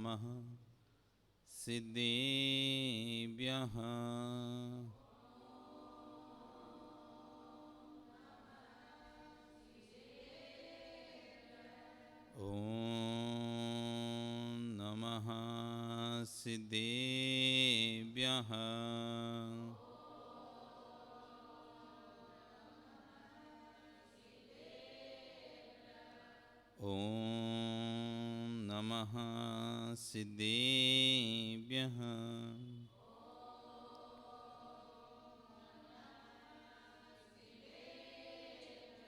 नमः सिद्धेभ्यः। ॐ नमः सिद्धेभ्यः। ॐ नमः सिद्धेभ्यः।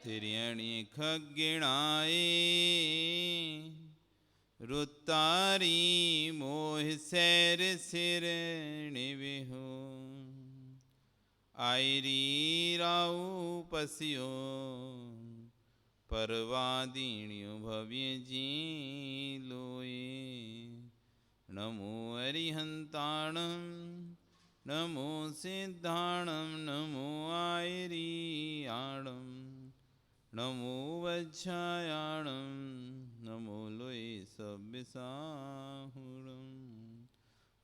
तिर्यणि खग्गिणाय रुतारी मोह सैर सिर निविहु आयरी राउ पसियो परवादीण्यो भव्य जी लोए। नमो अरिहंताणं नमो सिद्धाणं नमो आयरीयाणं नमो वज्रायाणं नमो लोए सव्यसाहुणं।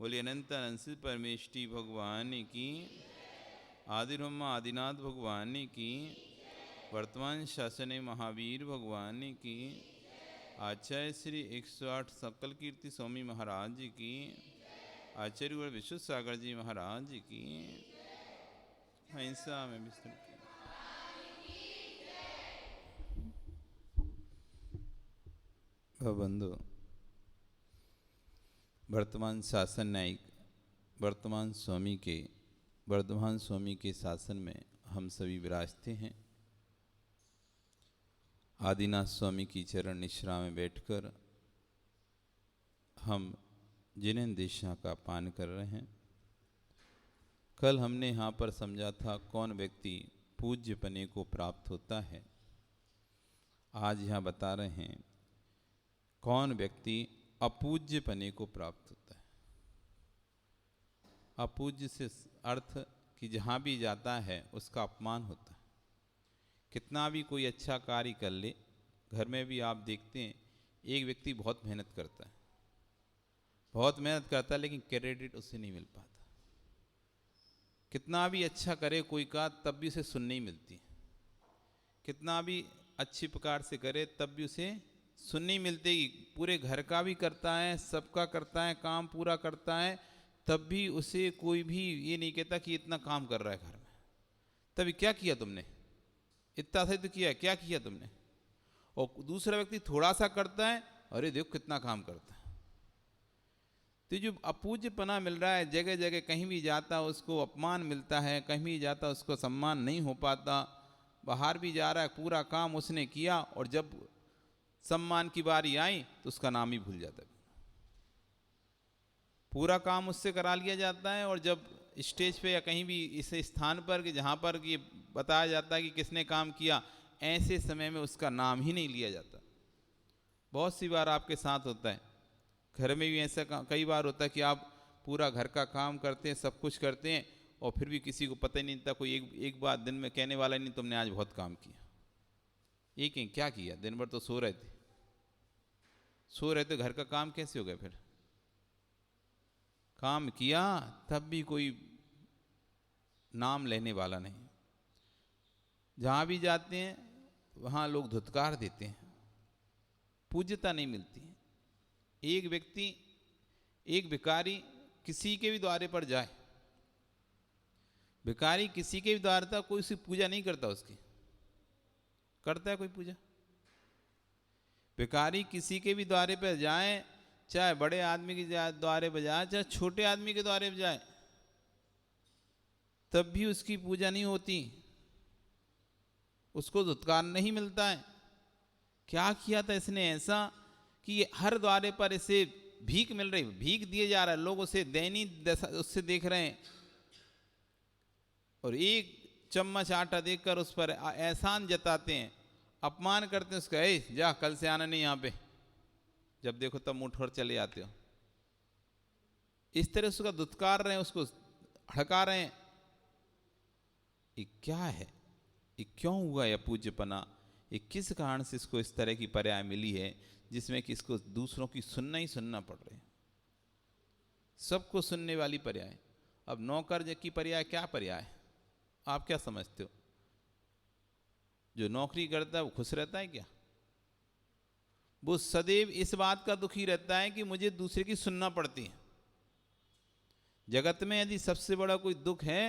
बोलिए अनंत अनंत परमेष्टि भगवान की, आदि ब्रह्मा आदिनाथ भगवान की, वर्तमान शासन महावीर भगवान की, आचार्य श्री 108 सकल कीर्ति स्वामी महाराज की, आचार्य गुरु विश्व सागर जी महाराज की, अहिंसा में विष्णु की। बंधु, वर्तमान शासन न्यायिक वर्तमान स्वामी के शासन में हम सभी विराजते हैं। आदिनाथ स्वामी की चरण निश्रा में बैठकर हम जिन दिशा का पान कर रहे हैं। कल हमने यहाँ पर समझा था कौन व्यक्ति पूज्य पने को प्राप्त होता है। आज यहाँ बता रहे हैं कौन व्यक्ति अपूज्य पने को प्राप्त होता है। अपूज्य से अर्थ कि जहाँ भी जाता है उसका अपमान होता है। कितना भी कोई अच्छा कार्य कर ले, घर में भी आप देखते हैं एक व्यक्ति बहुत मेहनत करता है लेकिन क्रेडिट उससे नहीं मिल पाता। कितना भी अच्छा करे कोई का, तब भी उसे सुन नहीं मिलती। कितना भी अच्छी प्रकार से करे तब भी उसे सुन नहीं मिलती। पूरे घर का भी करता है, सबका करता है, काम पूरा करता है, तब भी उसे कोई भी ये नहीं कहता कि इतना काम कर रहा है घर में। तभी क्या किया तुमने, इतना से तो किया है, क्या किया तुमने। और दूसरा व्यक्ति थोड़ा सा करता है, अरे देखो कितना काम करता है। तो जो अपूज्यपना मिल रहा है, जगह जगह कहीं भी जाता उसको अपमान मिलता है, कहीं भी जाता उसको सम्मान नहीं हो पाता। बाहर भी जा रहा है, पूरा काम उसने किया और जब सम्मान की बारी आई तो उसका नाम ही भूल जाता है। पूरा काम उससे करा लिया जाता है और जब स्टेज पे या कहीं भी इस स्थान पर कि जहाँ पर ये बताया जाता है कि किसने काम किया, ऐसे समय में उसका नाम ही नहीं लिया जाता। बहुत सी बार आपके साथ होता है, घर में भी ऐसा कई बार होता है कि आप पूरा घर का काम करते हैं, सब कुछ करते हैं और फिर भी किसी को पता ही नहीं था, कोई एक बात दिन में कहने वाला नहीं तुमने आज बहुत काम किया। एक ही क्या किया, दिन भर तो सो रहे थे, घर का काम कैसे हो गया। फिर काम किया तब भी कोई नाम लेने वाला नहीं। जहाँ भी जाते हैं वहाँ लोग धुतकार देते हैं, पूज्यता नहीं मिलती है। एक व्यक्ति, एक भिखारी किसी के भी द्वारे पर जाए, भिखारी किसी के भी द्वार था, कोई उसकी पूजा नहीं करता। उसकी करता है कोई पूजा? भिखारी किसी के भी द्वारे पर जाए, चाहे बड़े आदमी के द्वारे पर जाए, चाहे छोटे आदमी के द्वारे पर जाए, तब भी उसकी पूजा नहीं होती, उसको धुतकार नहीं मिलता है। क्या किया था इसने ऐसा कि हर द्वारे पर इसे भीख मिल रही, भीख दिए जा रहा है, लोग उसे दैनिक उससे देख रहे हैं और एक चम्मच आटा देकर उस पर एहसान जताते हैं, अपमान करते हैं उसका। जा कल से आना नहीं यहाँ पे, जब देखो तब मुंह ठोर चले आते हो। इस तरह से उसका दुत्कार रहे हैं, उसको हड़का रहे हैं। ये क्या है, ये क्यों हुआ यह पूज्यपना, ये किस कारण से इसको इस तरह की पर्याय मिली है जिसमें कि इसको दूसरों की सुनना ही सुनना पड़ रहा है। सबको सुनने वाली पर्याय। अब नौकर की पर्याय क्या पर्याय है, आप क्या समझते हो? जो नौकरी करता है वो खुश रहता है क्या? वो सदैव इस बात का दुखी रहता है कि मुझे दूसरे की सुनना पड़ती है। जगत में यदि सबसे बड़ा कोई दुख है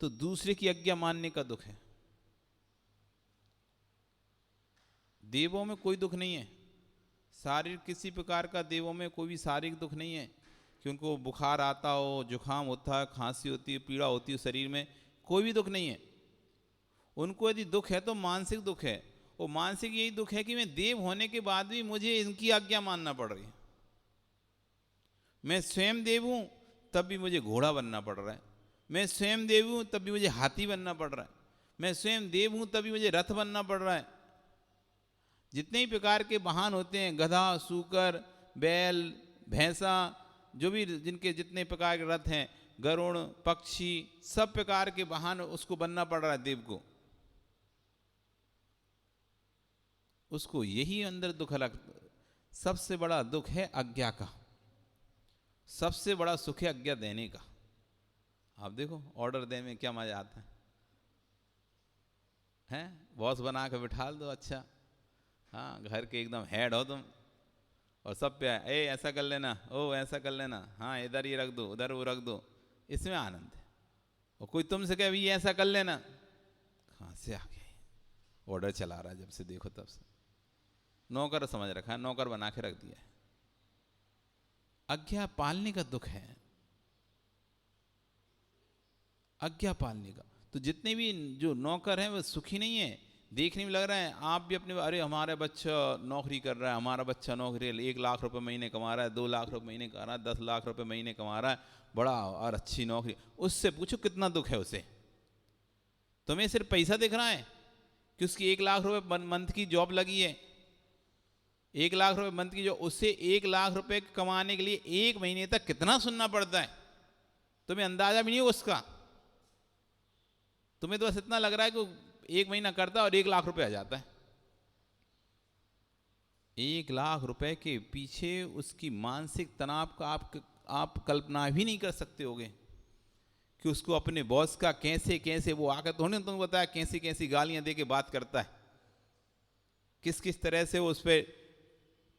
तो दूसरे की आज्ञा मानने का दुख है। देवों में कोई दुख नहीं है, शारीरिक किसी प्रकार का देवों में कोई भी शारीरिक दुख नहीं है कि उनको बुखार आता हो, जुखाम होता है, खांसी होती है, पीड़ा होती है शरीर में, कोई भी दुख नहीं है। उनको यदि दुख है तो मानसिक दुख है। वो मानसिक यही दुख है कि मैं देव होने के बाद भी मुझे इनकी आज्ञा मानना पड़ रही है। मैं स्वयं देव हूं तब भी मुझे घोड़ा बनना पड़ रहा है, मैं स्वयं देव हूं तब भी मुझे हाथी बनना पड़ रहा है, मैं स्वयं देव हूं तभी मुझे रथ बनना पड़ रहा है। जितने ही प्रकार के वाहन होते हैं, गधा, सूकर, बैल, भैंसा, जो भी जिनके जितने प्रकार के रथ हैं, गरुड़, पक्षी, सब प्रकार के वाहन उसको बनना पड़ रहा है देव को। उसको यही अंदर दुख लगता। सबसे बड़ा दुख है आज्ञा का, सबसे बड़ा सुख है आज्ञा देने का। आप देखो ऑर्डर देने में क्या मजा आता है, हैं? बॉस बना के बिठा दो, अच्छा, हाँ, घर के एकदम हेड हो तुम, और सब पे ए ऐसा कर लेना, ओ ऐसा कर लेना, हाँ इधर ये रख दो, उधर वो रख दो, इसमें आनंद है। और कोई तुमसे कहे ये ऐसा कर लेना, कहाँ से आ गया, ऑर्डर चला रहा है जब से देखो तब से, नौकर समझ रखा है, नौकर बना के रख दिया है। आज्ञा पालने का दुख है, आज्ञा पालने का। तो जितने भी जो नौकर हैं वो सुखी नहीं है। देखने में लग रहा है आप भी अपने, अरे हमारा बच्चा नौकरी कर रहा है, हमारा बच्चा नौकरी 1 लाख रुपए महीने कमा रहा है, 2 लाख रुपए महीने कमा रहा है, 10 लाख रुपए महीने कमा रहा है, बड़ा और अच्छी नौकरी। उससे पूछो कितना दुख है उसे। तुम्हें सिर्फ पैसा दिख रहा है कि उसकी 1 लाख रुपए मंथ की जॉब लगी है, 1 लाख रुपए मंथ की जॉब, उससे 1 लाख रुपए कमाने के लिए 1 महीने तक कितना सुनना पड़ता है, तुम्हें अंदाजा भी नहीं हो उसका। तुम्हें तो बस इतना लग रहा है कि 1 महीना करता है और 1 लाख रुपए आ जाता है। 1 लाख रुपए के पीछे उसकी मानसिक तनाव का आप कल्पना भी नहीं कर सकते होगे कि उसको अपने बॉस का कैसे कैसे, वो आकर थोड़ी तुमको बताया कैसी कैसी गालियां दे के बात करता है, किस किस तरह से वो उस पर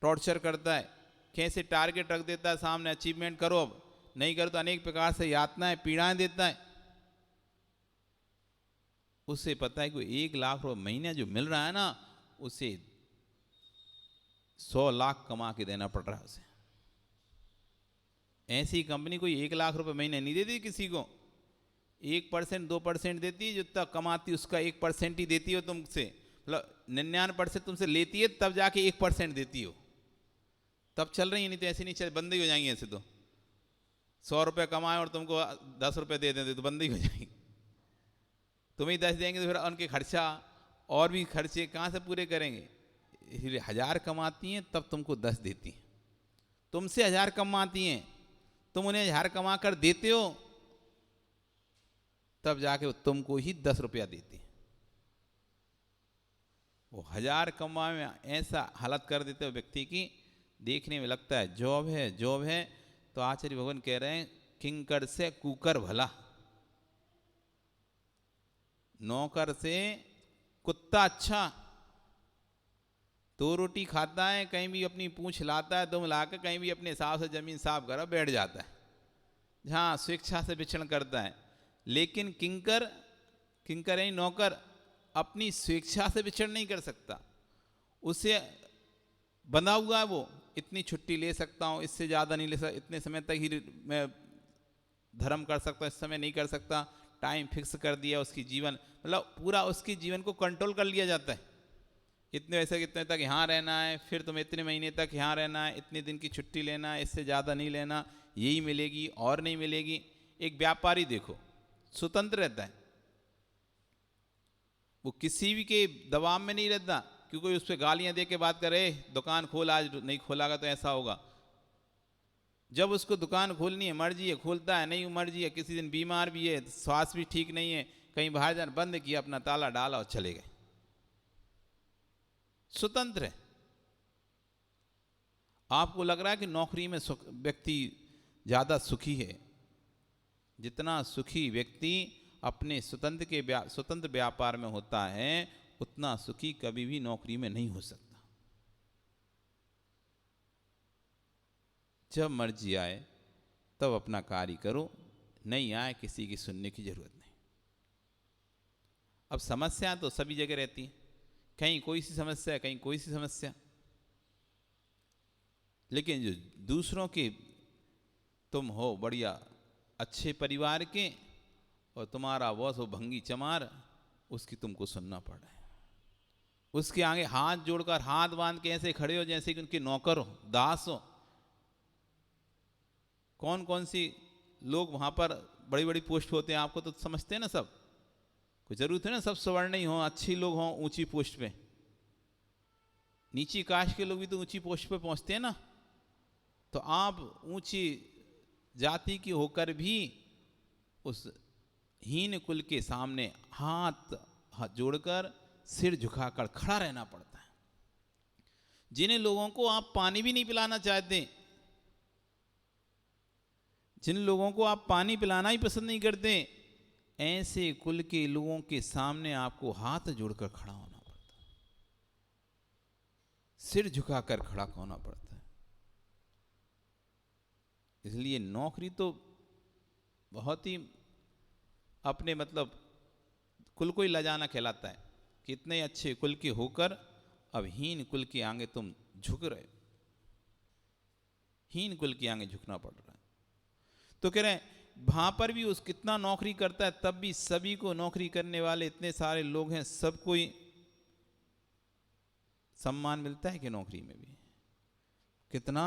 टॉर्चर करता है, कैसे टारगेट रख देता है सामने, अचीवमेंट करो, अब नहीं करो तो अनेक प्रकार से यातनाएं पीड़ाएं देता है। उसे पता है कि 1 लाख रुपए महीने जो मिल रहा है ना, उसे 100 लाख कमा के देना पड़ रहा है उसे। ऐसी कंपनी कोई 1 लाख रुपए महीने नहीं देती किसी को, 1% 2% देती है, जो तक कमाती उसका 1% ही देती हो तुमसे, मतलब 99% तुमसे लेती है, तब जाके 1% देती हो, तब चल रही है, नहीं तो ऐसे नहीं चल, बंद ही हो जाएंगी। ऐसे तो 100 रुपये कमाए और तुमको 10 रुपये दे देते तो बंद ही हो जाएंगी। तुम्हें 10 देंगे तो फिर उनके खर्चा और भी खर्चे कहाँ से पूरे करेंगे। इसलिए 1000 कमाती हैं तब तुमको 10 देती हैं, तुमसे 1000 कमाती हैं, तुम उन्हें 1000 कमा कर देते हो, तब जाके वो तुमको ही 10 रुपया देती है। वो 1000 कमा में ऐसा हालत कर देते हो व्यक्ति की, देखने में लगता है जॉब है जॉब है। तो आचार्य भगवान कह रहे हैं किंकर से कुकर भला, नौकर से कुत्ता अच्छा। 2 रोटी खाता है, कहीं भी अपनी पूंछ लाता है, दुम लाकर कहीं भी अपने हिसाब से जमीन साफ कर बैठ जाता है, जहाँ स्वेच्छा से विचरण करता है। लेकिन किंकर है नौकर, अपनी स्वेच्छा से विचरण नहीं कर सकता, उसे बंधा हुआ है, वो इतनी छुट्टी ले सकता हूँ, इससे ज़्यादा नहीं ले सकता, इतने समय तक ही मैं धर्म कर सकता हूँ, इस समय नहीं कर सकता, टाइम फिक्स कर दिया उसकी जीवन, मतलब पूरा उसकी जीवन को कंट्रोल कर लिया जाता है। इतने वैसे कितने तक यहाँ रहना है, फिर तुम्हें इतने महीने तक यहाँ रहना है, इतने दिन की छुट्टी लेना है, इससे ज़्यादा नहीं लेना, यही मिलेगी और नहीं मिलेगी। एक व्यापारी देखो स्वतंत्र रहता है, वो किसी भी के दबाव में नहीं रहता, क्योंकि उस पर गालियाँ दे के बात करे दुकान खोल, आज नहीं खोलागा तो ऐसा होगा। जब उसको दुकान खोलनी है मर्जी है, खोलता है, नहीं मर्जी है, किसी दिन बीमार भी है, स्वास्थ्य भी ठीक नहीं है, कहीं बाहर जाना, बंद किया, अपना ताला डाला और चले गए, स्वतंत्र है। आपको लग रहा है कि नौकरी में व्यक्ति ज़्यादा सुखी है। जितना सुखी व्यक्ति अपने स्वतंत्र व्यापार में होता है, उतना सुखी कभी भी नौकरी में नहीं हो सकता। जब मर्जी आए तब अपना कार्य करो, नहीं आए किसी की सुनने की जरूरत नहीं। अब समस्या तो सभी जगह रहती है, कहीं कोई सी समस्या, कहीं कोई सी समस्या। लेकिन जो दूसरों के, तुम हो बढ़िया अच्छे परिवार के और तुम्हारा बॉस हो भंगी चमार, उसकी तुमको सुनना पड़ रहा है। उसके आगे हाथ जोड़कर, हाथ बांध के ऐसे खड़े हो जैसे कि उनके नौकर हो, दास हो। कौन कौन सी लोग वहां पर बड़ी बड़ी पोस्ट होते हैं, आपको तो समझते हैं ना सब। कोई जरूरत है ना सब सवर्ण ही हो, अच्छी लोग हों ऊंची पोस्ट पे। नीची कास्ट के लोग भी तो ऊंची पोस्ट पे पहुंचते हैं ना। तो आप ऊंची जाति की होकर भी उस हीन कुल के सामने हाथ जोड़कर, सिर झुकाकर खड़ा रहना पड़ता है। जिन लोगों को आप पानी भी नहीं पिलाना चाहते, जिन लोगों को आप पानी पिलाना ही पसंद नहीं करते, ऐसे कुल के लोगों के सामने आपको हाथ जोड़कर खड़ा होना पड़ता है, सिर झुकाकर खड़ा होना पड़ता है। इसलिए नौकरी तो बहुत ही अपने मतलब कुल को ही लजाना कहलाता है कि इतने अच्छे कुल के होकर अब हीन कुल के आगे तुम झुक रहे, हीन कुल के आगे झुकना पड़ रहा है। तो कह रहे हैं वहां पर भी उस कितना नौकरी करता है, तब भी सभी को, नौकरी करने वाले इतने सारे लोग हैं, सबको ही सम्मान मिलता है कि नौकरी में भी कितना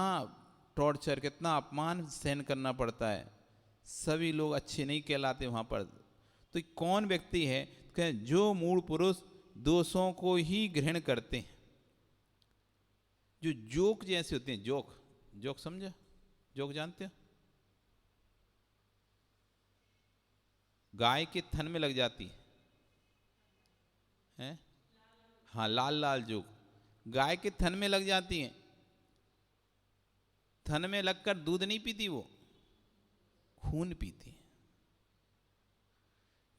टॉर्चर, कितना अपमान सहन करना पड़ता है। सभी लोग अच्छे नहीं कहलाते वहां पर। तो कौन व्यक्ति है, जो मूल पुरुष दोषों को ही ग्रहण करते हैं, जो जोक जैसे होते हैं। जोक, जोक समझे? जोक जानते हो? गाय के थन में लग जाती है? हाँ, लाल लाल जोक गाय के थन में लग जाती है। थन में लगकर दूध नहीं पीती, वो खून पीती है।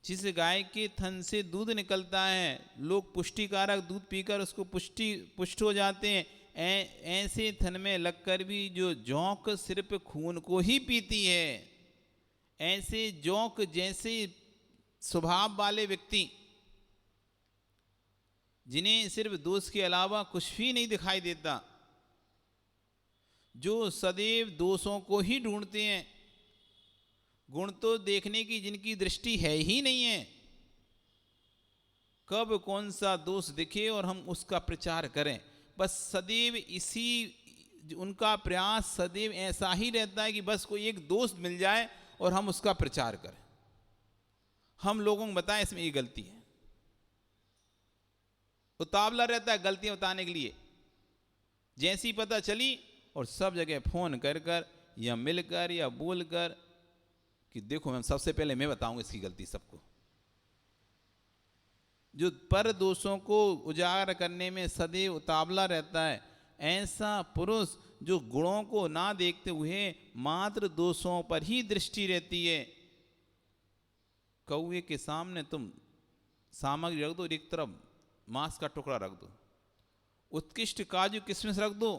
जिस गाय के थन से दूध निकलता है, लोग पुष्टिकारक दूध पीकर उसको पुष्ट हो जाते हैं। ऐसे थन में लगकर भी जो जोंक सिर्फ खून को ही पीती है, ऐसे जोंक जैसे स्वभाव वाले व्यक्ति, जिन्हें सिर्फ दोष के अलावा कुछ भी नहीं दिखाई देता, जो सदैव दोषों को ही ढूंढते हैं, गुण तो देखने की जिनकी दृष्टि है ही नहीं है, कब कौन सा दोष दिखे और हम उसका प्रचार करें, बस सदैव इसी उनका प्रयास सदैव ऐसा ही रहता है कि बस कोई एक दोष मिल जाए और हम उसका प्रचार करें, हम लोगों को बताएं इसमें ये गलती है। उतावला रहता है गलतियां बताने के लिए। जैसी पता चली और सब जगह फोन कर कर या मिलकर या बोलकर कि देखो मैं सबसे पहले मैं बताऊंगा इसकी गलती सबको। जो पर दोषों को उजागर करने में सदैव उतावला रहता है, ऐसा पुरुष जो गुणों को ना देखते हुए मात्र दोषों पर ही दृष्टि रहती है। कौवे के सामने तुम सामग्री रख दो, एक तरफ मांस का टुकड़ा रख दो, उत्कृष्ट काजू किशमिश रख दो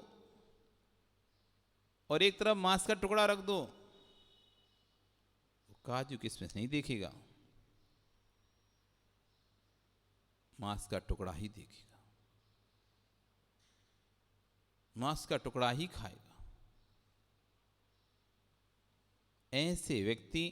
और एक तरफ मांस का टुकड़ा रख दो, काजू किशमिश नहीं देखेगा, मांस का टुकड़ा ही देखेगा, मांस का टुकड़ा ही खाएगा। ऐसे व्यक्ति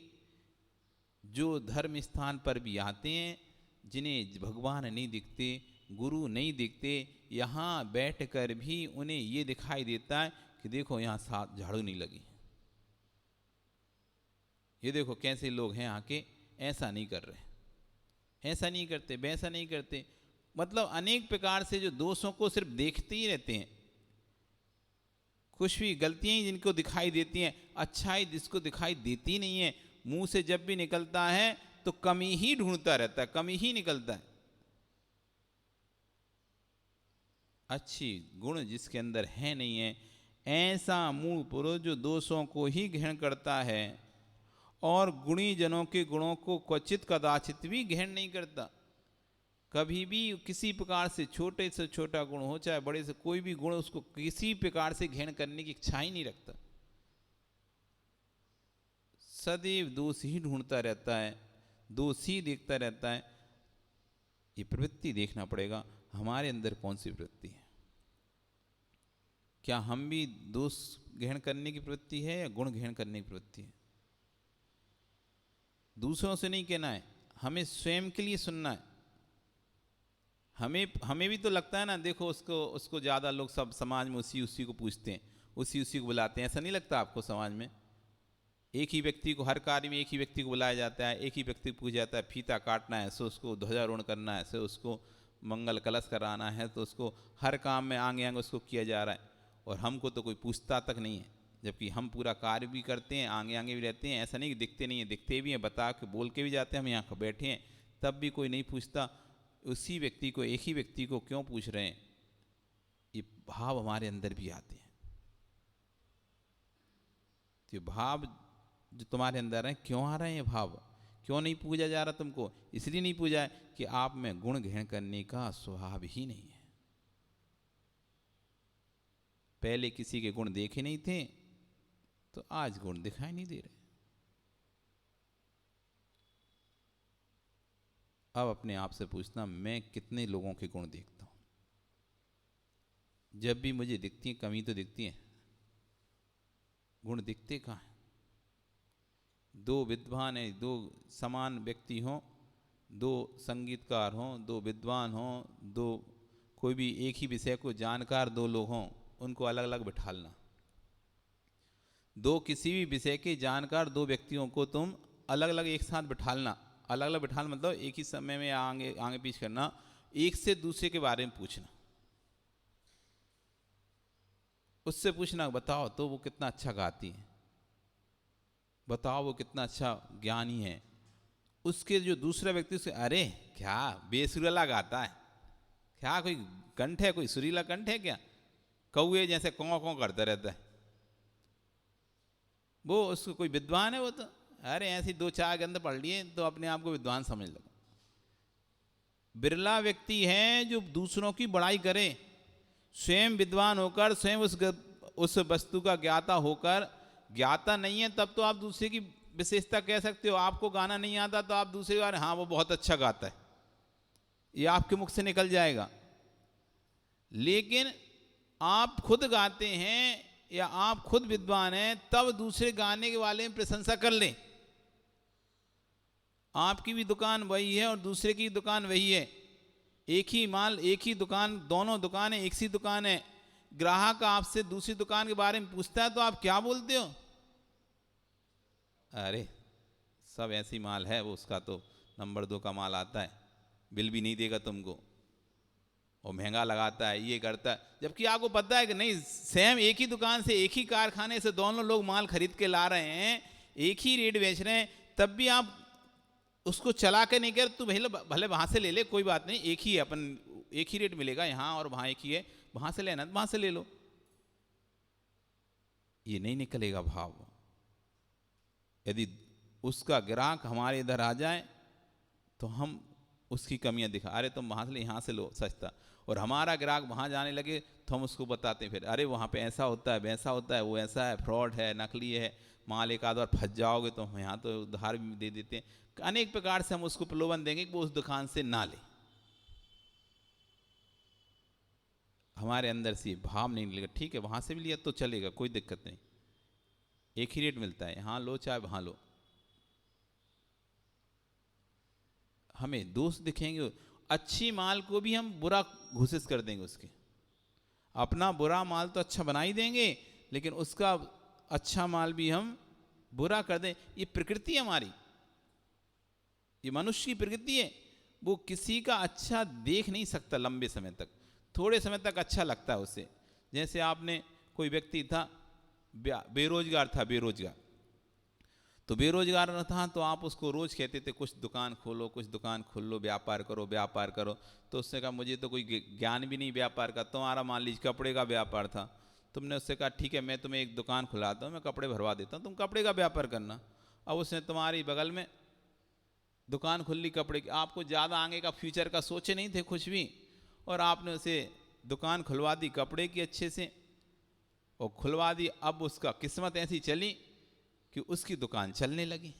जो धर्म स्थान पर भी आते हैं, जिन्हें भगवान नहीं दिखते, गुरु नहीं दिखते, यहाँ बैठकर भी उन्हें ये दिखाई देता है कि देखो यहाँ साथ झाड़ू नहीं लगी, ये देखो कैसे लोग हैं आके ऐसा नहीं कर रहे, ऐसा नहीं करते, वैसा नहीं करते। मतलब अनेक प्रकार से जो दोषों को सिर्फ देखते ही रहते हैं, कुछ भी गलतियां ही जिनको दिखाई देती हैं, अच्छाई जिसको दिखाई देती नहीं है। मुंह से जब भी निकलता है तो कमी ही ढूंढता रहता है, कमी ही निकलता है। अच्छी गुण जिसके अंदर है नहीं है, ऐसा मूढ़ पुरुष जो दोषों को ही ग्रहण करता है और गुणी जनों के गुणों को क्वचित कदाचित भी ग्रहण नहीं करता। कभी भी किसी प्रकार से छोटा गुण हो चाहे बड़े से कोई भी गुण, उसको किसी प्रकार से ग्रहण करने की इच्छा ही नहीं रखता। सदैव दोष ही ढूंढता रहता है, दोष ही देखता रहता है। ये प्रवृत्ति देखना पड़ेगा हमारे अंदर कौन सी प्रवृत्ति है। क्या हम भी दोष ग्रहण करने की प्रवृत्ति है या गुण ग्रहण करने की प्रवृत्ति है? दूसरों से नहीं कहना है, हमें स्वयं के लिए सुनना है। हमें भी तो लगता है ना, देखो उसको ज़्यादा लोग सब समाज में उसी को पूछते हैं, उसी को बुलाते हैं। ऐसा नहीं लगता आपको? समाज में एक ही व्यक्ति को, हर कार्य में एक ही व्यक्ति को बुलाया जाता है, एक ही व्यक्ति को पूछा जाता है। फीता काटना है सो उसको ध्वजारोहण करना है, सो उसको मंगल कलश कराना है, तो उसको हर काम में आगे आगे उसको किया जा रहा है। और हमको तो कोई पूछता तक नहीं है, जबकि हम पूरा कार्य भी करते हैं, आगे आगे भी रहते हैं। ऐसा नहीं कि दिखते नहीं है, दिखते भी हैं, बता के बोल के भी जाते हैं, हम यहाँ बैठे हैं तब भी कोई नहीं पूछता। उसी व्यक्ति को, एक ही व्यक्ति को क्यों पूछ रहे हैं? ये भाव हमारे अंदर भी आते हैं। तो भाव जो तुम्हारे अंदर है, क्यों आ रहे हैं भाव? क्यों नहीं पूजा जा रहा तुमको? इसलिए नहीं पूजा है कि आप में गुण ग्रहण करने का स्वभाव ही नहीं है। पहले किसी के गुण देखे नहीं थे तो आज गुण दिखाई नहीं दे रहे। अब अपने आप से पूछना, मैं कितने लोगों के गुण देखता हूं? जब भी मुझे दिखती है कमी तो दिखती है, गुण दिखते कहाँ हैं? दो विद्वान है, दो समान व्यक्ति हों, दो संगीतकार हों, दो विद्वान हों, दो कोई भी एक ही विषय को जानकार दो लोग हों, उनको अलग अलग बिठालना। दो किसी भी विषय के जानकार दो व्यक्तियों को तुम अलग अलग एक साथ बिठालना। अलग अलग बिठाना मतलब एक ही समय में आगे आगे पीछे करना, एक से दूसरे के बारे में पूछना। उससे पूछना, बताओ तो वो कितना अच्छा गाती है, बताओ वो कितना अच्छा ज्ञानी है। उसके जो दूसरा व्यक्ति उससे, अरे क्या बेसुरीला गाता है, क्या कोई कंठ है, कोई सुरीला कंठ है क्या? कौए जैसे कौं कौं करता रहता है। वो उसको कोई विद्वान है? वो तो अरे ऐसी दो चार गंध पढ़ लिए तो अपने आप को विद्वान समझ लो। बिरला व्यक्ति है जो दूसरों की बड़ाई करे, स्वयं विद्वान होकर, स्वयं उस वस्तु का ज्ञाता होकर। ज्ञाता नहीं है तब तो आप दूसरे की विशेषता कह सकते हो। आपको गाना नहीं आता तो आप दूसरे के बारे, हाँ वो बहुत अच्छा गाता है, ये आपके मुख से निकल जाएगा। लेकिन आप खुद गाते हैं या आप खुद विद्वान हैं, तब दूसरे गाने के वाले में प्रशंसा कर लें। आपकी भी दुकान वही है और दूसरे की दुकान वही है, एक ही माल, एक ही दुकान, दोनों दुकानें एक सी दुकान है। ग्राहक आपसे दूसरी दुकान के बारे में पूछता है तो आप क्या बोलते हो? अरे सब ऐसी माल है, वो उसका तो नंबर 2 का माल आता है, बिल भी नहीं देगा तुमको और महंगा लगाता है, ये करता है। जबकि आपको पता है कि नहीं, सेम एक ही दुकान से, एक ही कारखाने से दोनों लोग माल खरीद के ला रहे हैं, एक ही रेट बेच रहे हैं, तब भी आप उसको चला के नहीं कर, तू भले वहाँ से ले ले, कोई बात नहीं, एक ही है, अपन एक ही रेट मिलेगा यहाँ और वहाँ एक ही है, वहाँ से लेना वहाँ से ले लो। ये नहीं निकलेगा भाव। यदि उसका ग्राहक हमारे इधर आ जाए तो हम उसकी कमियां दिखा, अरे तुम वहाँ से ले, यहाँ से लो सस्ता। और हमारा ग्राहक वहाँ जाने लगे तो हम उसको बताते हैं फिर, अरे वहाँ पे ऐसा होता है, वैसा होता है, वो ऐसा है, फ्रॉड है, नकली है माल, एक आध बार फंस जाओगे तो हम यहाँ तो उधार भी दे देते हैं। अनेक प्रकार से हम उसको प्रलोभन देंगे कि वो उस दुकान से ना ले। हमारे अंदर से भाव नहीं निकलेगा, ठीक है वहाँ से भी लिया तो चलेगा, कोई दिक्कत नहीं, एक ही रेट मिलता है, यहाँ लो चाहे वहाँ लो। हमें दोष दिखेंगे, अच्छी माल को भी हम बुरा घोषित कर देंगे, उसके अपना बुरा माल तो अच्छा बना ही देंगे, लेकिन उसका अच्छा माल भी हम बुरा कर दें। ये प्रकृति है हमारी, ये मनुष्य की प्रकृति है। वो किसी का अच्छा देख नहीं सकता लंबे समय तक, थोड़े समय तक अच्छा लगता है उसे। जैसे आपने, कोई व्यक्ति था बेरोजगार था, बेरोजगार, तो बेरोजगार था तो आप उसको रोज कहते थे कुछ दुकान खोलो, कुछ दुकान खोल लो, व्यापार करो, व्यापार करो। तो उसने कहा मुझे तो कोई ज्ञान भी नहीं व्यापार का। तुम्हारा मान लीजिए कपड़े का व्यापार था, तुमने उससे कहा ठीक है मैं तुम्हें एक दुकान खुलाता हूँ, मैं कपड़े भरवा देता हूँ, तुम कपड़े का व्यापार करना। अब उसने तुम्हारी बगल में दुकान खुल ली कपड़े की, आपको ज़्यादा आगे का फ्यूचर का सोचे नहीं थे कुछ भी, और आपने उसे दुकान खुलवा दी कपड़े की अच्छे से, और खुलवा दी। अब उसका किस्मत ऐसी चली कि उसकी दुकान चलने लगी,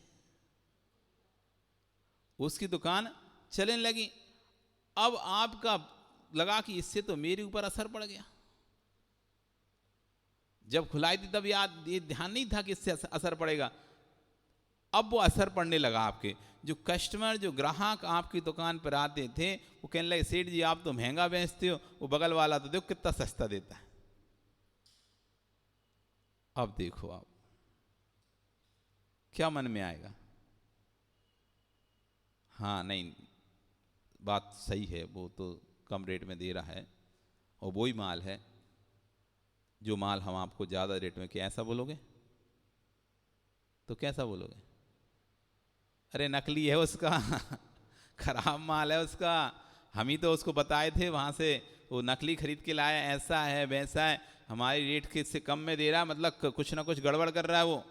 उसकी दुकान चलने लगी। अब आपका लगा कि इससे तो मेरे ऊपर असर पड़ गया। जब खुलाई थी तब ये ध्यान नहीं था कि इससे असर पड़ेगा। अब वो असर पड़ने लगा। आपके जो कस्टमर, जो ग्राहक आपकी दुकान पर आते थे, वो कहने लगे सेठ जी आप तो महंगा बेचते हो, वो बगल वाला तो देखो कितना सस्ता देता है। अब देखो आप क्या मन में आएगा? हाँ नहीं, बात सही है, वो तो कम रेट में दे रहा है, और वही माल है जो माल हम आपको ज़्यादा रेट में, क्या ऐसा बोलोगे? तो कैसा बोलोगे? अरे नकली है उसका खराब माल है उसका, हम ही तो उसको बताए थे वहाँ से, वो नकली खरीद के लाया, ऐसा है वैसा है, हमारी रेट के से कम में दे रहा, मतलब कुछ ना कुछ गड़बड़ कर रहा है वो।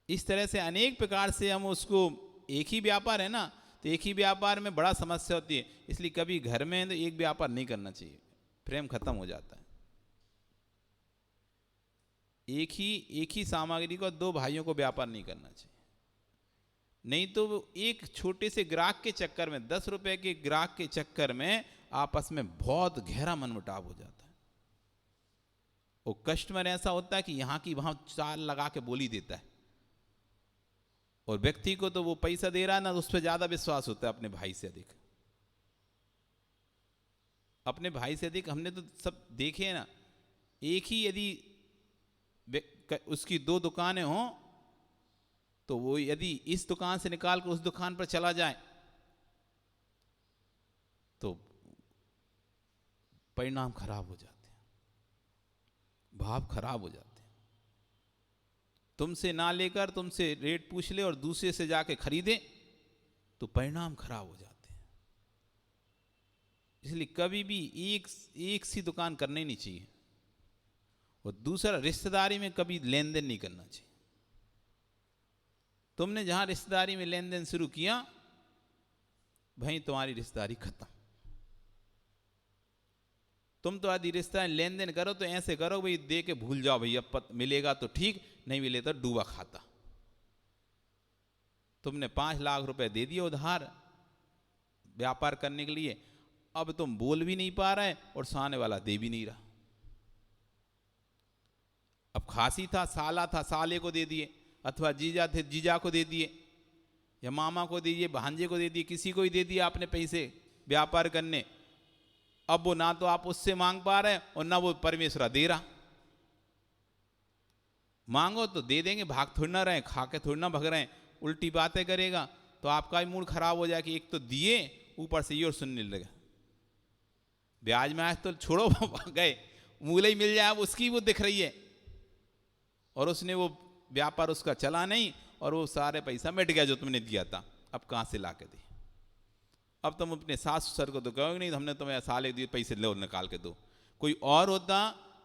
इस तरह से अनेक प्रकार से हम उसको, एक ही व्यापार है ना, तो एक ही व्यापार में बड़ा समस्या होती है। इसलिए कभी घर में तो एक व्यापार नहीं करना चाहिए, प्रेम खत्म हो जाता है। एक ही सामग्री को दो भाइयों को व्यापार नहीं करना चाहिए, नहीं तो एक छोटे से ग्राहक के चक्कर में, 10 रुपए के ग्राहक के चक्कर में आपस में बहुत गहरा मनमुटाव हो जाता है। वो कस्टमर ऐसा होता है कि यहाँ की वहाँ चाल लगा के बोली देता है, और व्यक्ति को तो वो पैसा दे रहा है ना, उस पर ज्यादा विश्वास होता है अपने भाई से अधिक। अपने भाई से अधिक हमने तो सब देखे हैं ना। एक ही यदि उसकी 2 दुकानें हों, तो वो यदि इस दुकान से निकाल कर उस दुकान पर चला जाए तो परिणाम खराब हो जाते हैं, भाव खराब हो जाते हैं। तुमसे ना लेकर तुमसे रेट पूछ ले और दूसरे से जाके खरीदे तो परिणाम खराब हो जाते हैं। इसलिए कभी भी एक सी दुकान करनी नहीं चाहिए। और दूसरा, रिश्तेदारी में कभी लेन देन नहीं करना चाहिए। तुमने जहां रिश्तेदारी में लेन देन शुरू किया, भाई तुम्हारी रिश्तेदारी खत्म। तुम तो आदि रिश्ता लेन देन करो तो ऐसे करो भाई, दे के भूल जाओ भैया, मिलेगा तो ठीक, नहीं मिले तो डूबा खाता। तुमने 5 लाख रुपए दे दिए उधार व्यापार करने के लिए, अब तुम बोल भी नहीं पा रहे और सामने वाला दे भी नहीं रहा। अब खासी था, साला था, साले को दे दिए, अथवा जीजा थे, जीजा को दे दिए, या मामा को दे दिए, भांजे को दे दिए, किसी को ही दे दिया आपने पैसे व्यापार करने। अब वो ना तो आप उससे मांग पा रहे और ना वो परमेश्वर दे रहा। मांगो तो दे देंगे, भाग थोड़ी ना रहे, खा के थोड़ी ना भग रहे, उल्टी बातें करेगा तो आपका भी मूड खराब हो जाए कि एक तो दिए, ऊपर से ये और सुनने लगे। ब्याज में आज तो छोड़ो गए, मूले ही मिल जाए, अब उसकी वो दिख रही है, और उसने वो व्यापार उसका चला नहीं, और वो सारे पैसा मिट गया जो तुमने दिया था, अब कहाँ से ला के दे। अब तुम अपने सास ससुर को तो कहोगे नहीं हमने तुम्हें साले दिए, पैसे लो निकाल के दो। कोई और होता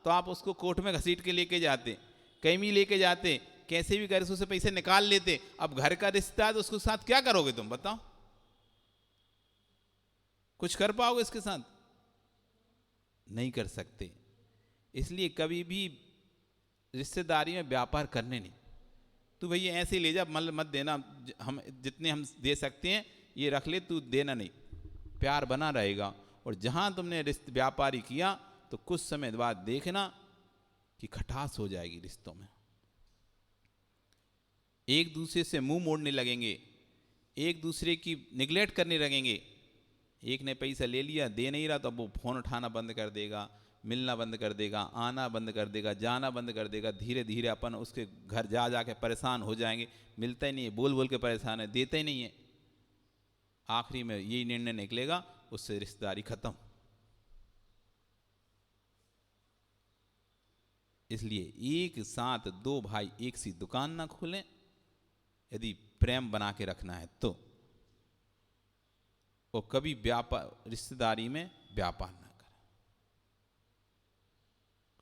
तो आप उसको कोर्ट में घसीट के लेके जाते, कहीं भी लेके जाते, कैसे भी करके उसे पैसे निकाल लेते। अब घर का रिश्ता है तो उसके साथ क्या करोगे तुम बताओ? कुछ कर पाओगे इसके साथ? नहीं कर सकते। इसलिए कभी भी रिश्तेदारी में व्यापार करने नहीं। तू भैया ऐसे ले जा, मत देना, हम जितने हम दे सकते हैं ये रख ले, तू देना नहीं, प्यार बना रहेगा। और जहां तुमने व्यापारी किया तो कुछ समय बाद देखना कि खटास हो जाएगी रिश्तों में। एक दूसरे से मुंह मोड़ने लगेंगे, एक दूसरे की निगलेक्ट करने लगेंगे। एक ने पैसा ले लिया, दे नहीं रहा, तो अब वो फोन उठाना बंद कर देगा, मिलना बंद कर देगा, आना बंद कर देगा, जाना बंद कर देगा। धीरे धीरे अपन उसके घर जा जाके परेशान हो जाएंगे, मिलता ही नहीं है, बोल बोल के परेशान है, देता ही नहीं है। आखिरी में यही निर्णय निकलेगा, उससे रिश्तेदारी खत्म। इसलिए एक साथ 2 भाई एक सी दुकान ना खोलें, यदि प्रेम बना के रखना है तो। और कभी व्यापार रिश्तेदारी में व्यापार ना करें।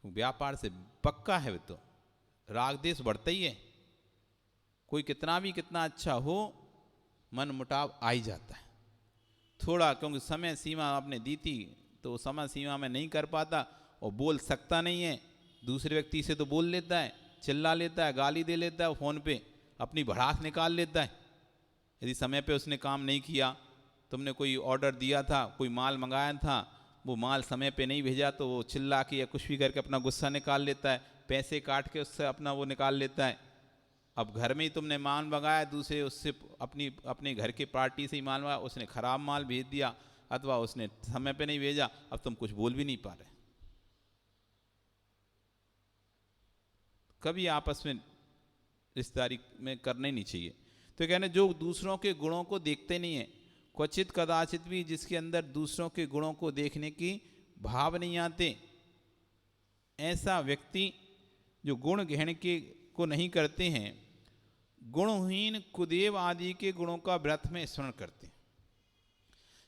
व्यापार से पक्का है, वो तो राग देश बढ़ता ही है। कोई कितना अच्छा हो, मन मुटाव आ ही जाता है थोड़ा, क्योंकि समय सीमा आपने दी थी तो समय सीमा में नहीं कर पाता, और बोल सकता नहीं है। दूसरे व्यक्ति से तो बोल लेता है, चिल्ला लेता है, गाली दे लेता है, फ़ोन पे अपनी भड़ास निकाल लेता है। यदि समय पे उसने काम नहीं किया, तुमने कोई ऑर्डर दिया था, कोई माल मंगाया था, वो माल समय पे नहीं भेजा, तो वो चिल्ला के या कुछ भी करके अपना गुस्सा निकाल लेता है, पैसे काट के उससे अपना वो निकाल लेता है। अब घर में ही तुमने माल मंगाया, दूसरे उससे अपने घर के पार्टी से ही माल मंगाया, उसने ख़राब माल भेज दिया अथवा उसने समय पे नहीं भेजा, अब तुम कुछ बोल भी नहीं पा रहे। कभी आपस में रिश्तेदारी में करना ही नहीं चाहिए। तो कहने जो दूसरों के गुणों को देखते नहीं है, क्वचित कदाचित भी जिसके अंदर दूसरों के गुणों को देखने की भाव नहीं आते, ऐसा व्यक्ति जो गुण ग्रहण के को नहीं करते हैं, गुणहीन कुदेव आदि के गुणों का व्रत में स्मरण करते हैं।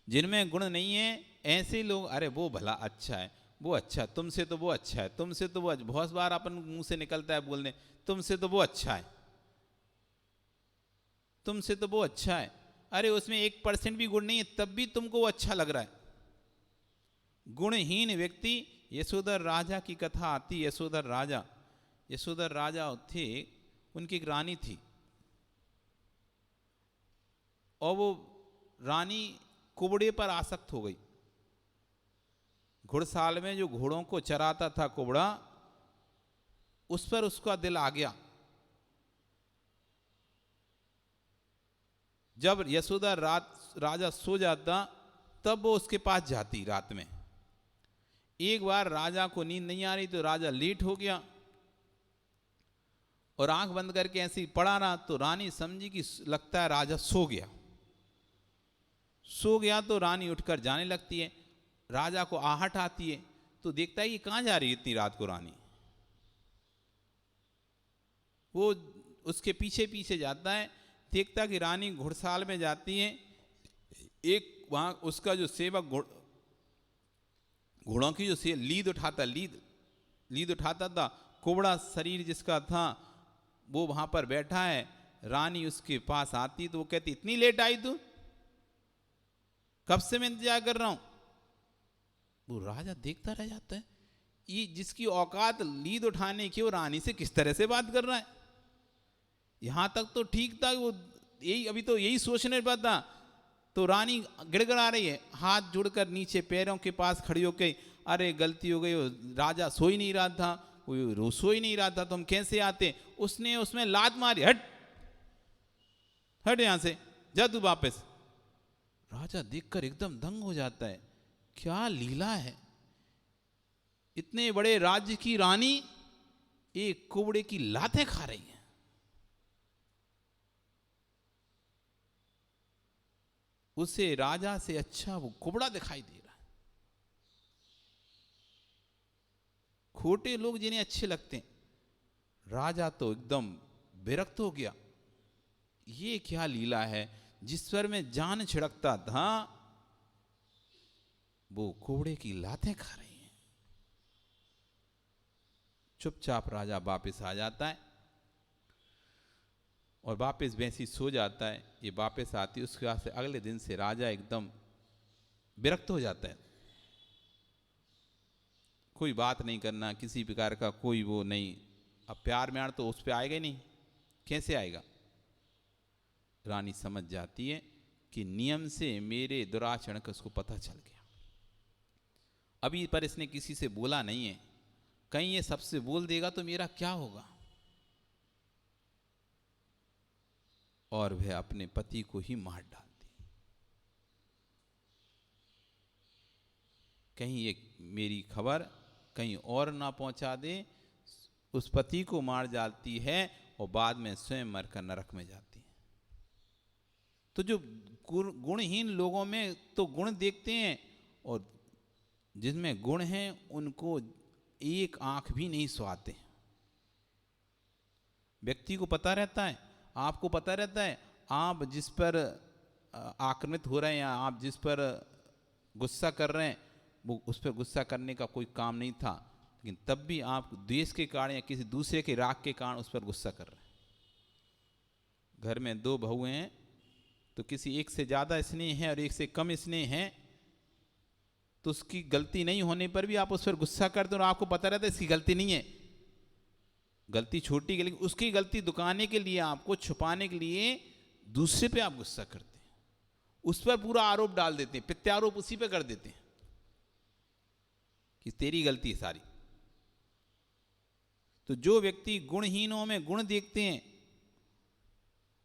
जिनमें गुण नहीं है ऐसे लोग, अरे वो भला अच्छा है, वो अच्छा, तुमसे तो वो अच्छा है, तुमसे तो वो, बहुत बार अपन मुंह से निकलता है बोलने, तुमसे तो वो अच्छा है, तुमसे तो वो अच्छा है। अरे उसमें 1% भी गुण नहीं है, तब भी तुमको वो अच्छा लग रहा है। गुणहीन व्यक्ति, यशोधर राजा की कथा आती। यशोधर राजा थे, उनकी एक रानी थी, और वो रानी कुबड़े पर आसक्त हो गई। घुड़साल में जो घोड़ों को चराता था कुबड़ा, उस पर उसका दिल आ गया। जब यशोदा राजा सो जाता, तब वो उसके पास जाती रात में। एक बार राजा को नींद नहीं आ रही, तो राजा लेट हो गया और आंख बंद करके ऐसे ही पड़ा रहा, तो रानी समझी कि लगता है राजा सो गया। तो रानी उठकर जाने लगती है। राजा को आहट आती है, तो देखता है कि कहाँ जा रही है इतनी रात को रानी। वो उसके पीछे पीछे जाता है, देखता कि रानी घुड़साल में जाती है। एक वहाँ उसका जो सेवक घोड़ों की जो लीद उठाता था, कुबड़ा शरीर जिसका था, वो वहाँ पर बैठा है। रानी उसके पास आती तो वो कहती, इतनी लेट आई तू, कब से मैं इंतजार कर रहा हूं। वो राजा देखता रह जाता है, ये जिसकी औकात लीद उठाने की, वो रानी से किस तरह से बात कर रहा है। यहां तक तो ठीक था, वो यही अभी तो यही सोचने पर था, तो रानी गिड़गिड़ा रही है, हाथ जोड़कर नीचे पैरों के पास खड़ी होकर, अरे गलती हो गई, राजा सो ही नहीं रहा था, वो सो ही नहीं रहा था, तुम कैसे आते। उसने उसमें लात मारी, हट हट यहां से, जा तू वापस। राजा देखकर एकदम दंग हो जाता है, क्या लीला है। इतने बड़े राज्य की रानी एक कुबड़े की लातें खा रही है। उसे राजा से अच्छा वो कुबड़ा दिखाई दे रहा है। खोटे लोग जिन्हें अच्छे लगते हैं, राजा तो एकदम विरक्त हो गया। ये क्या लीला है, जिस पर मैं जान छिड़कता था, वो कोबड़े की लातें खा रही हैं। चुपचाप राजा वापस आ जाता है और वापस वैसी सो जाता है। ये वापस आती है, उसके बाद से अगले दिन से राजा एकदम विरक्त हो जाता है। कोई बात नहीं करना, किसी प्रकार का कोई वो नहीं। अब प्यार म्यार तो उस पर आएगा ही नहीं, कैसे आएगा। रानी समझ जाती है कि नियम से मेरे दुराचरण का उसको पता चल गया। अभी पर इसने किसी से बोला नहीं है, कहीं ये सबसे बोल देगा तो मेरा क्या होगा। और वह अपने पति को ही मार डालती, कहीं ये मेरी खबर कहीं और ना पहुंचा दे। उस पति को मार डालती है और बाद में स्वयं मरकर नरक में जाती है। तो जो गुणहीन लोगों में तो गुण देखते हैं, और जिनमें गुण हैं उनको एक आंख भी नहीं सुहाते। व्यक्ति को पता रहता है, आपको पता रहता है, आप जिस पर आक्रमित हो रहे हैं या आप जिस पर गुस्सा कर रहे हैं, वो उस पर गुस्सा करने का कोई काम नहीं था, लेकिन तब भी आप द्वेष के कारण या किसी दूसरे के राग के कारण उस पर गुस्सा कर रहे हैं। घर में दो बहू हैं तो किसी एक से ज़्यादा स्नेह है और एक से कम स्नेह है, तो उसकी गलती नहीं होने पर भी आप उस पर गुस्सा करते हो और आपको पता रहता है इसकी गलती नहीं है, गलती छोटी के लिए उसकी गलती दुकाने के लिए आपको छुपाने के लिए दूसरे पे आप गुस्सा करते हैं, उस पर पूरा आरोप डाल देते हैं, प्रत्यारोप उसी पे कर देते हैं कि तेरी गलती है सारी। तो जो व्यक्ति गुणहीनों में गुण देखते हैं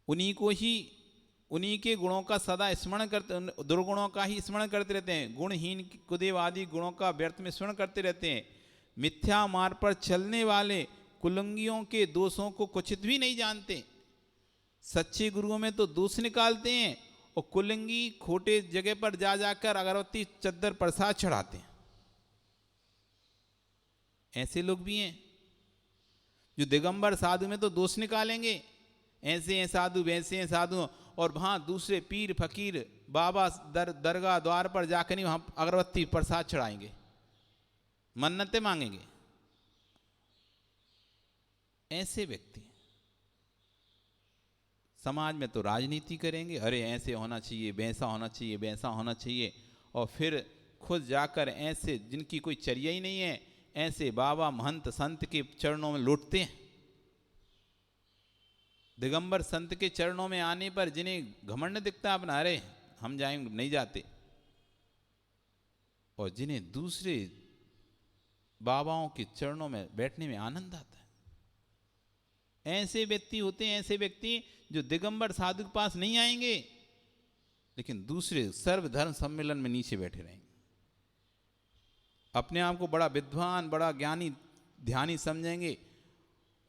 उन्हीं को ही, उन्हीं के गुणों का सदा स्मरण करते, दुर्गुणों का ही स्मरण करते रहते हैं, गुणहीन कुदेव आदि गुणों का व्यर्थ में स्मरण करते रहते हैं। मिथ्या मार्ग पर चलने वाले कुलंगियों के दोषों को कुचित भी नहीं जानते। सच्चे गुरुओं में तो दोष निकालते हैं और कुलंगी खोटे जगह पर जा जाकर अगरबत्ती चद्दर प्रसाद चढ़ाते हैं। ऐसे लोग भी हैं जो दिगंबर साधु में तो दोष निकालेंगे, ऐसे हैं साधु वैसे हैं साधु, और वहाँ दूसरे पीर फकीर बाबा दरगाह द्वार पर जाकर नहीं वहाँ अगरबत्ती प्रसाद चढ़ाएंगे, मन्नतें मांगेंगे। ऐसे व्यक्ति समाज में तो राजनीति करेंगे, अरे ऐसे होना चाहिए, वैसा होना चाहिए, वैसा होना चाहिए, और फिर खुद जाकर ऐसे जिनकी कोई चर्या ही नहीं है ऐसे बाबा महंत संत के चरणों में लौटते हैं। दिगंबर संत के चरणों में आने पर जिन्हें घमंड दिखता है अपना, अरे हम जाएंगे, नहीं जाते, और जिन्हें दूसरे बाबाओं के चरणों में बैठने में आनंद आता है। ऐसे व्यक्ति होते हैं, ऐसे व्यक्ति जो दिगंबर साधु के पास नहीं आएंगे लेकिन दूसरे सर्वधर्म सम्मेलन में नीचे बैठे रहेंगे, अपने आप को बड़ा विद्वान बड़ा ज्ञानी ध्यानी समझेंगे,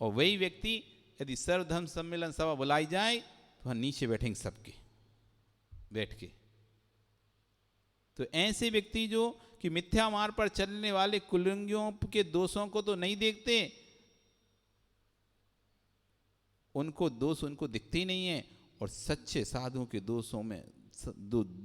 और वही व्यक्ति यदि सर्वधर्म सम्मेलन सभा बुलाई जाए तो वहाँ नीचे बैठेंगे सबके बैठ के। तो ऐसे व्यक्ति जो कि मिथ्या मार्ग पर चलने वाले कुलंगियों के दोषों को तो नहीं देखते, उनको दोष उनको दिखते ही नहीं है, और सच्चे साधुओं के दोषों में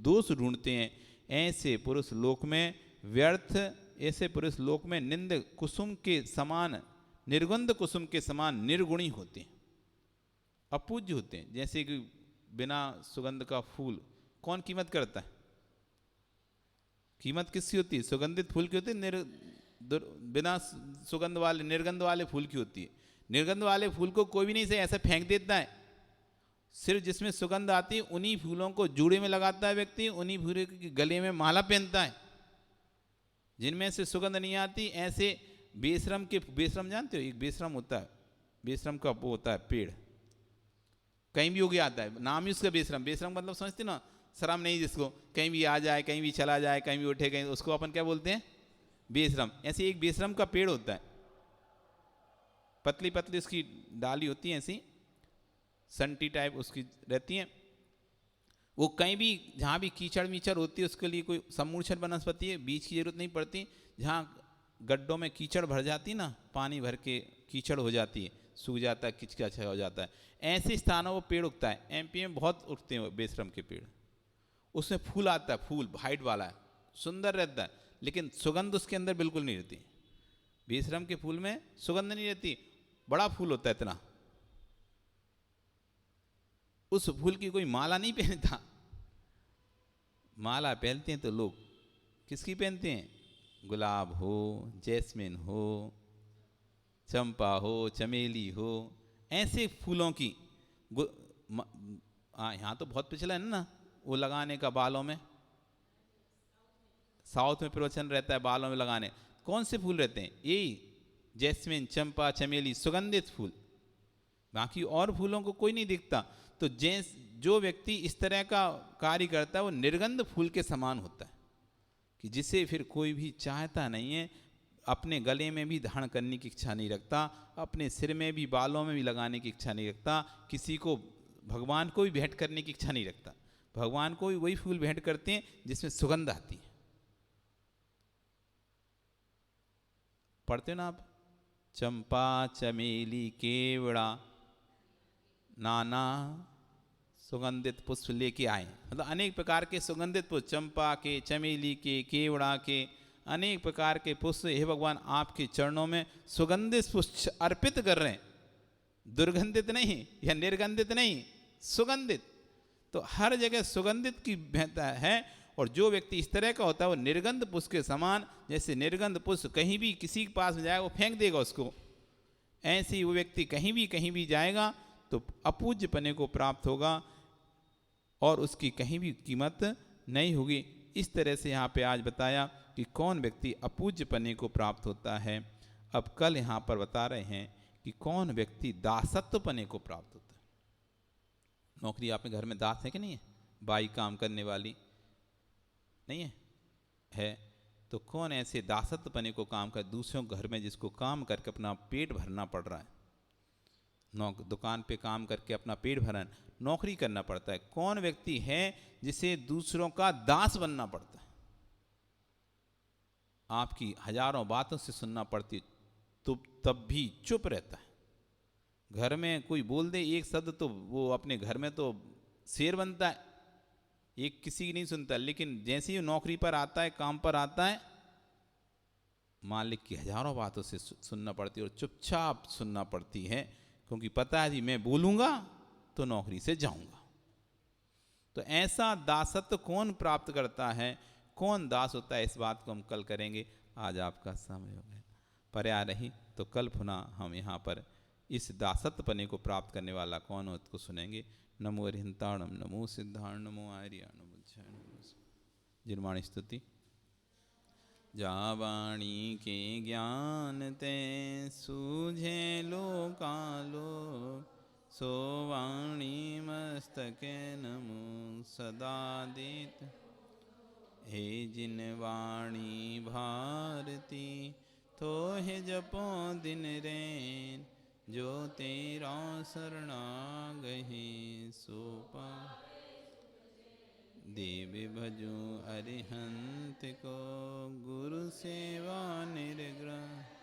दोष ढूंढते हैं। ऐसे पुरुष लोक में व्यर्थ, ऐसे पुरुष लोक में निंद कुसुम के समान, निर्गंध कुसुम के समान निर्गुणी होते हैं, अपूज्य होते हैं। जैसे कि बिना सुगंध का फूल कौन कीमत करता है? कीमत किसकी होती है? सुगंधित फूल की होती है, बिना सुगंध वाले निर्गंध वाले फूल की होती है। निर्गंध वाले फूल को कोई भी नहीं से ऐसे फेंक देता है, सिर्फ जिसमें सुगंध आती है उन्हीं फूलों को जूड़े में लगाता है व्यक्ति, उन्हीं फूलों के गले में माला पहनता है। जिनमें से सुगंध नहीं आती ऐसे बेशरम के, बेशरम जानते हो, एक बेशरम होता है, बेशरम का वो होता है पेड़, कहीं भी उग आता है, नाम ही उसका बेशरम। बेशरम मतलब समझते ना, शर्म नहीं जिसको, कहीं भी आ जाए कहीं भी चला जाए कहीं भी उठे कहीं, उसको अपन क्या बोलते हैं? बेशरम। ऐसे एक बेशरम का पेड़ होता है, पतली पतली उसकी डाली होती है, ऐसी संटी टाइप उसकी रहती है। वो कहीं भी जहाँ भी कीचड़ मीचड़ होती है उसके लिए कोई समूर्छन वनस्पति है, बीज की जरूरत नहीं पड़ती। जहाँ गड्ढों में कीचड़ भर जाती ना, पानी भर के कीचड़ हो जाती है, सूख जाता है, किचकिच हो जाता है, ऐसे स्थानों वो पेड़ उगता है। एमपी में बहुत उगते हैं बेशरम के पेड़, उसमें फूल आता है, फूल वाइट वाला है, सुंदर रहता है, लेकिन सुगंध उसके अंदर बिल्कुल नहीं रहती। बेशरम के फूल में सुगंध नहीं रहती, बड़ा फूल होता है इतना, उस फूल की कोई माला नहीं पहनता। माला पहनते हैं तो लोग किसकी पहनते हैं? गुलाब हो, जैस्मिन हो, चंपा हो, चमेली हो, ऐसे फूलों की। यहाँ तो बहुत प्रचलन है ना वो लगाने का बालों में, साउथ में प्रवचन रहता है बालों में लगाने। कौन से फूल रहते हैं? यही जैस्मिन, चंपा, चमेली, सुगंधित फूल, बाकी और फूलों को कोई नहीं दिखता। तो जो व्यक्ति इस तरह का कार्य करता है वो निर्गंध फूल के समान होता है, कि जिसे फिर कोई भी चाहता नहीं है, अपने गले में भी धारण करने की इच्छा नहीं रखता, अपने सिर में भी बालों में भी लगाने की इच्छा नहीं रखता, किसी को भगवान को भी भेंट करने की इच्छा नहीं रखता। भगवान को भी वही फूल भेंट करते हैं जिसमें सुगंध आती है। पढ़ते हो ना आप? चंपा चमेली केवड़ा नाना सुगंधित पुष्प लेके आए, मतलब अनेक प्रकार के सुगंधित पुष्प, चंपा के, चमेली के, केवड़ा के, अनेक प्रकार के पुष्प हे भगवान आपके चरणों में सुगंधित पुष्प अर्पित कर रहे हैं, दुर्गंधित नहीं या निर्गंधित नहीं, सुगंधित। तो हर जगह सुगंधित की महत्ता है। और जो व्यक्ति इस तरह का होता है वो निर्गंध पुष्प के समान, जैसे निर्गंध पुष्प कहीं भी किसी के पास में जाएगा वो फेंक देगा उसको, ऐसे ही वो व्यक्ति कहीं भी जाएगा तो अपूज्यपने को प्राप्त होगा और उसकी कहीं भी कीमत नहीं होगी। इस तरह से यहाँ पे आज बताया कि कौन व्यक्ति अपूज्यपने को प्राप्त होता है। अब कल यहाँ पर बता रहे हैं कि कौन व्यक्ति दासत्वपने को प्राप्त होता है। नौकरी आपके घर में दास है कि नहीं है? बाई काम करने वाली नहीं है? है। तो कौन ऐसे दासत्वपने को काम कर, दूसरों के घर में जिसको काम करके अपना पेट भरना पड़ रहा है, दुकान पे काम करके अपना पेट भरना, नौकरी करना पड़ता है। कौन व्यक्ति है जिसे दूसरों का दास बनना पड़ता है, आपकी हजारों बातों से सुनना पड़ती तो तब भी चुप रहता है। घर में कोई बोल दे एक शब्द तो वो अपने घर में तो शेर बनता है, एक किसी की नहीं सुनता। लेकिन जैसे ही नौकरी पर आता है, काम पर आता है, मालिक की हजारों बातों से सुनना पड़ती है और चुपचाप सुनना पड़ती है, क्योंकि पता है जी मैं बोलूँगा तो नौकरी से जाऊँगा। तो ऐसा दासत्व कौन प्राप्त करता है, कौन दास होता है, इस बात को हम कल करेंगे। आज आपका समय हो गया, पर आ रही तो कल पुनः हम यहाँ पर इस दासत्वपने को प्राप्त करने वाला कौन हो उसको सुनेंगे। नमो अरिहंताणम, नमो सिद्धाण, नमो आर्य, नमो जिनवाणी स्तुति। जावाणी के ज्ञान ते सूझे लोकालो, सोवाणी मस्तके नमो सदा देत। हे जिन वाणी भारती तो हे जपो दिन रैन, जो तेरा शरणागहि सोपा। देव भजो अरिहंत को, गुरु सेवा निर्ग्रह।